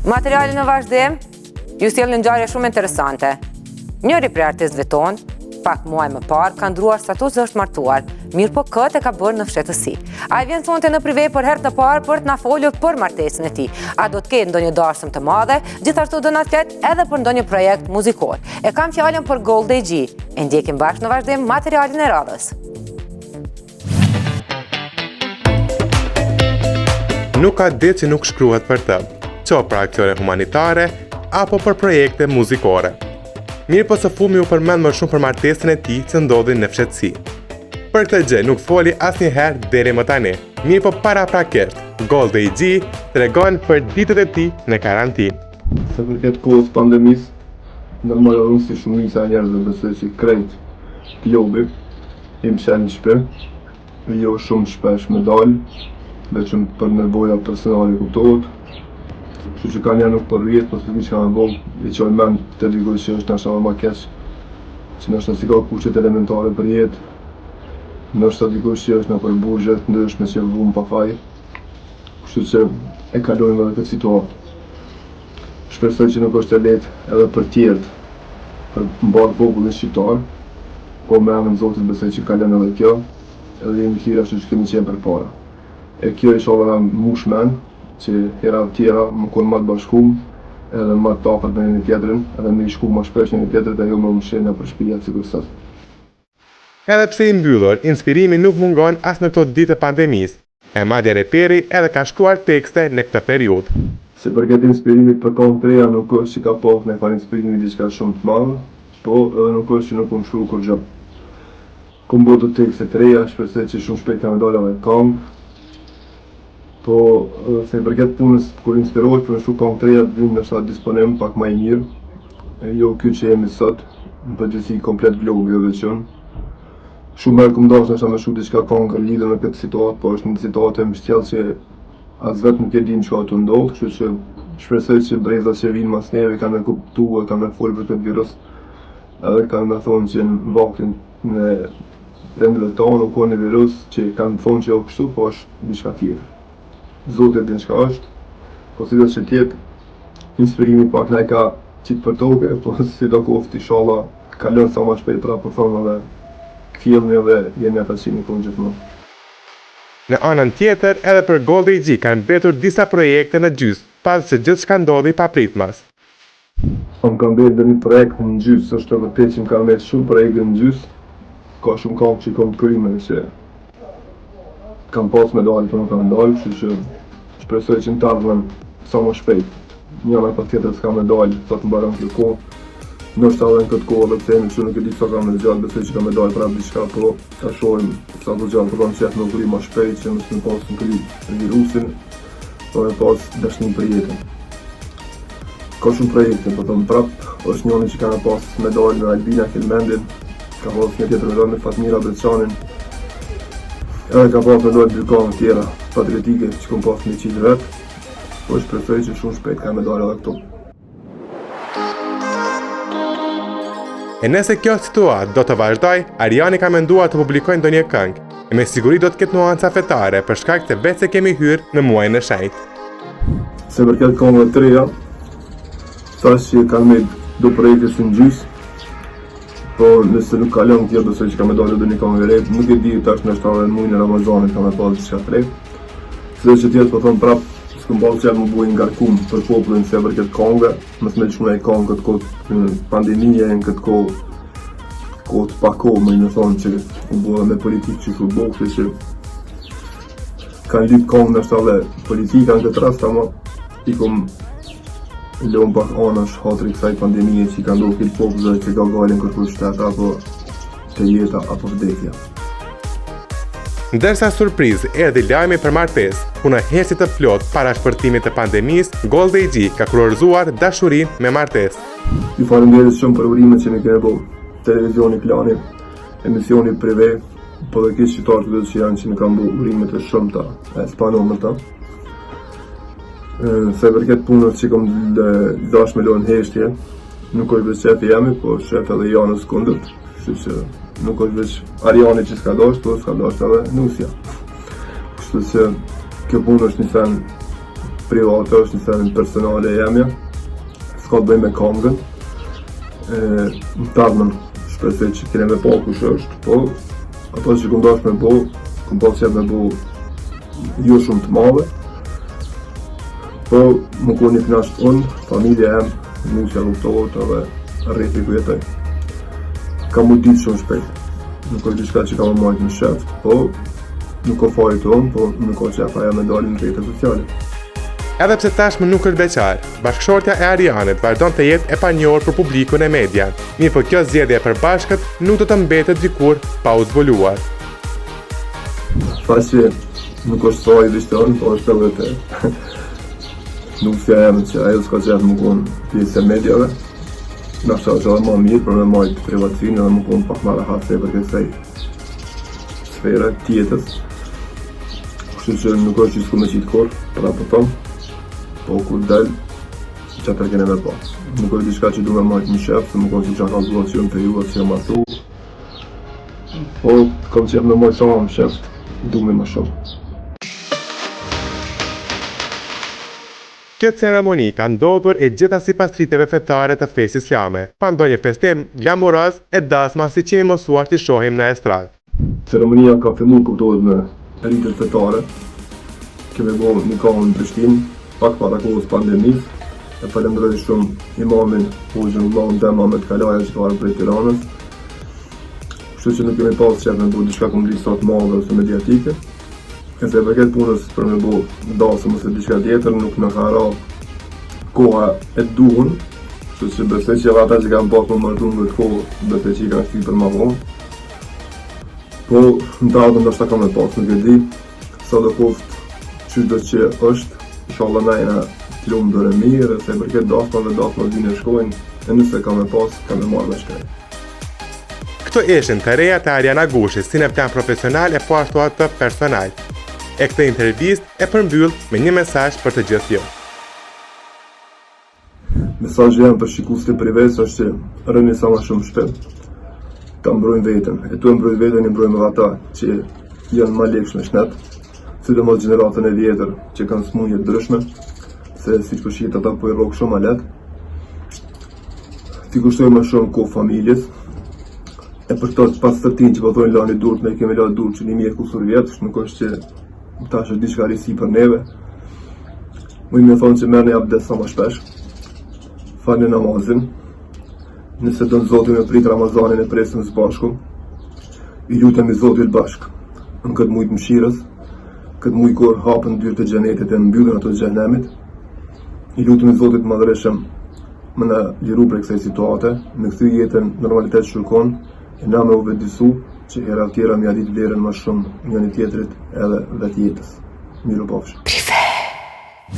Materiali në vazhdim, ju sjellin ngjarje shumë interesante. Njëri prej artistëve tonë, pak muaj më parë, ka ndruar status dhe është martuar, mirë po këtë e ka bërë në fshehtësi. Ai vjen sonte në prive për herë të parë për të na folur për martesën e tij. A do të ketë ndonjë dashëm të madhe, gjithashtu do na flet edhe për ndonjë projekt muzikor. E kam fjalën për Gold AG. E ndjekim bashkë në vazhdim materialin e radhës. Nuk ka ditë që nuk shkruhet për të, qo për akcione humanitare, apo për projekte muzikore. Mirë po së fumi u përmend më shumë për martesën e tij që ndodhi në fshehtësi. Për këtë gjë nuk foli asnjëherë deri më tani. Mirë po paraprakisht, Gold AG tregon për ditët e tij në karantinë. Se përket kohës pandemisë, normal si shumica e njerëzve besoj se krejt globi im shen në shtëpi, jo shumë shpesh me dalë, veçëm për nevoja personale kuptohet. Kështu që ka njerë nuk për rjetë, po s'mi që ka në bolë, i qoj men të digoj që është nështë ma keq, që nështë si ka kushtet elementare për jetë, nështë digoj që është në për burgjet, ndryshme që vumë pa faj, kështu që e kalojmë edhe këtë situatë. Shpresoj që nuk është e letë edhe për tjertë, për mbarë popullin shqiptar, po me anën Zotit besoj që kalon edhe kjo, edhe jemi hira që kemi qenë për para. E kjo isha dhe mushmen, që hera tjera më konë më të bashkum, edhe më të afërt me një tjetrin, edhe me i shku më shpesh një tjetrit e jo më mshenja për shpija si kërësat. Edhe pse i mbyllur, inspirimi nuk mungon as në këto ditë të pandemisë. E madje reperi edhe ka shkruar tekste në këtë periudhë. Se përket inspirimit për kohën të reja nuk është që ka pohë me ka inspirimi diçka shumë të madhe, po edhe nuk është që nuk kom shkruar kur gjë. Kom bërë tekste të reja, shpresoj që shumë shpejt ka me dalë edhe këngë. Po, se përket punës, kur inspirohet për në shku këngë të reja, dhim nështë atë disponim pak ma i mirë. Jo kjo që jemi sot, në përgjithësi komplet globi o veçën. Shumë merë këm dash nështë me shku diçka këngë lidhe me këtë situatë, po është një situatë e mështjellë që as vetë nuk e dim që ato ndodhë, kështu që shpresoj që breza që vinë mas neve kanë me kuptu e kanë me folë për këtë virus, edhe kanë me thonë që në vakin në vendeve tonë nuk ka një virus që kanë thonë që jo kështu, po është diçka tjetër. Zotit din çka është, po si do që tjetë, inspirimi pak ne ka qitë për toke, po si do kofti inshallah kalon sa ma shpejt pra për thonë edhe këfjellni edhe jemi ata që një konë gjithmonë. Në anën tjetër, edhe për Gold AG kanë mbetur disa projekte në gjys, pas se gjithë shka ndodhi pa pritmas. Kam mbetur dhe një projekt në gjys, është të vërtet që më kam mbetur shumë projekte në gjys, ka shumë këngë që kom kryme që kam pas me dalë për nuk kam dalë, kështu që shpresoj që në të ardhmen sa më shpejt. Njëna pa tjetër s'ka me dalë, sa të mbaron këtë kohë. Nështë edhe në këtë kohë dhe të themi që nuk e di sa kam me gjallë, besoj që kam me dalë prapë diçka, po ta shohim sa të gjallë, po kam qef me ukri ma shpejt, që nësë me pas në kry virusin, po me pas dëshnim për jetën. Ka shumë projekte, po thëmë prapë, është njëni që ka me pas me dalë në Albina Kelmendin, ka pas një tjetër me dalë me Fatmira Breçanin, edhe ka pas me dojnë dy këngë tjera patriotike që kom pas me qitë vetë, po shpresoj që shumë shpejt ka me dojnë edhe këto. E nëse kjo situatë do të vazhdoj, Ariani ka menduar të publikojnë ndonjë këngë, e me siguri do të ketë nuanca fetare për shkak të vetë se kemi hyrë në muajin e shenjtë. Se përket këngëve të reja, thash që kanë me do projekte së në gjys, po nëse nuk kalon tjerë besoj që ka me dalë dhe një këngë re, nuk e di tash nështë edhe në mujnë e Ramazanit ka me pasë diçka të re. Se që tjetë po thonë prapë, s'këm balë që më bujnë ngarkum për popullin se përket këngë, mësë me qëmë e këngë këtë kohë pandemije, në këtë kohë të pako, me në thonë që u bua me politikë që futbol, që kanë lypë këngë nështë edhe politika në këtë rast, ama i kom lëmë pak anash hatri kësaj pandemije që i ka ndohë këtë popullë që ka galin kërkur shtetë apo të jeta apo vdekja. Ndërsa surprizë erdhi lajmi për martesë, ku në herësit të plot para shpërtimit të pandemisë, Gold AG ka kurorzuar dashurinë me martesë. Ju falenderit shumë për urimet që ne kemi bërë, televizioni plani, emisioni prive, po dhe kishë qytetarët që janë që ne kanë bërë urimet e shumëta, e s'panomëta. Se përket punët që kom dash me lojnë heshtje, nuk është veç shefi jemi, po shef edhe Janës kundët, kështu që nuk është veç Ariani që s'ka dash, po s'ka dash edhe Nusja. Kështu që kjo punë është një sen private, është një send personale e jemja. S'ka të bëj me këngën. Në tardhmen shpresoj që kene me pa kush është, po ato që kom dash me bo, kom pas qep me bo jo shumë të madhe, po më kur një knasht unë, familja em, musja luftohet edhe rreti ku jetoj. Ka mu ditë shumë shpejt, nuk është diçka që ka më majtë në sheft, po nuk ka fari të unë, po nuk ka qefa e me dalin në rrete sociale. Edhe pse tashmë nuk është beqar, bashkëshortja e Arianit vazhdon të jetë e panjohur për publikun e media. Mirë po kjo zgjedhje e përbashkët nuk do të mbetet dikur pa u zbuluar. Pas që nuk është soi dishton, po është edhe te. Nuk s'ja jemi që ajo s'ka qef më konë pjesë e mediave. Nashta është edhe më mirë për me majtë privatësinë edhe më konë pak më rehat se për kësaj sfere tjetës. Kështu që nuk është që s'ku me qitë kur, për apo tonë. Po kur del, që atër kene me pa. Nuk është diçka që du me majtë një shef, se më konë që ka zuat që jëmë të ju, që jëmë martu. Po, kom që jëmë me majtë sama më shef, du me më shumë. Kjo ceremoni ka ndodhur e gjitha sipas riteve fetare të fesë islame, pa ndonjë festim glamuroz e dasma si që mi mosuar të shohim në estradë. Ceremonia ka filluar kuptohet me ritet fetare. Kemi bo një kohë në Prishtinë, pak para kohës pandemisë, e falenderoj shumë imamin Hoxhën Ullah Demohamed Kalaja që ka ardhur prej Tiranës. Kështu që nuk kemi pas qef me bo diçka komplisa të madhe ose mediatike. E se përket punës për me bo dasëm ose diçka tjetër, nuk në ka ra koha e duhur. Kështu që besoj që ata që kanë pas më martu në këtë kohë, besoj që i kanë shti për ma vonë. Po, në të ardhën ndoshta ka me pas, nuk e di, sa do koft që do që është, inshallah najna të lumë dore mirë, se përket dasma dhine shkojnë, e nëse ka me pas, ka me marrë me shkrej. Këto ishin të reja të Ariana Gushi si në plan profesional e po ashtu atë personal. E këtë intervist e përmbyll me një mesazh për të gjithë ju. Mesazhi jam për shikuesit e prives është që rëni sa më shumë shpejt. Ta mbrojnë veten. E tu e mbrojnë veten, i mbrojnë edhe ata që janë më lekshme shnet, sidomos gjeneratën e vjetër që kanë smundje të ndryshme, se siç po shihet ata po i rrok shumë alet. Ti kushtojmë më shumë kohë familjes. E për të pas të tin që po thonë lani durt, ne kemi lënë durt që 1000 vjet, nuk është që tash është diçka risi për neve. Më më thonë që merrni abdes sa më shpesh. Falni namazin. Nëse do në Zotin me prit Ramazanin e presim së bashku, i lutemi Zotit bashk, në këtë mujtë mëshirës, këtë mujtë kur hapën dyrë të xhenetit e mbyllën ato të xhenemit, i lutemi Zotit madhëreshëm më na liru për kësaj situate, me kthy jetën normalitet shurkon, e na me u vedisu që hera tjera mi adit vlerën më shumë njëri tjetrit edhe vetë jetës. Miru pafshim.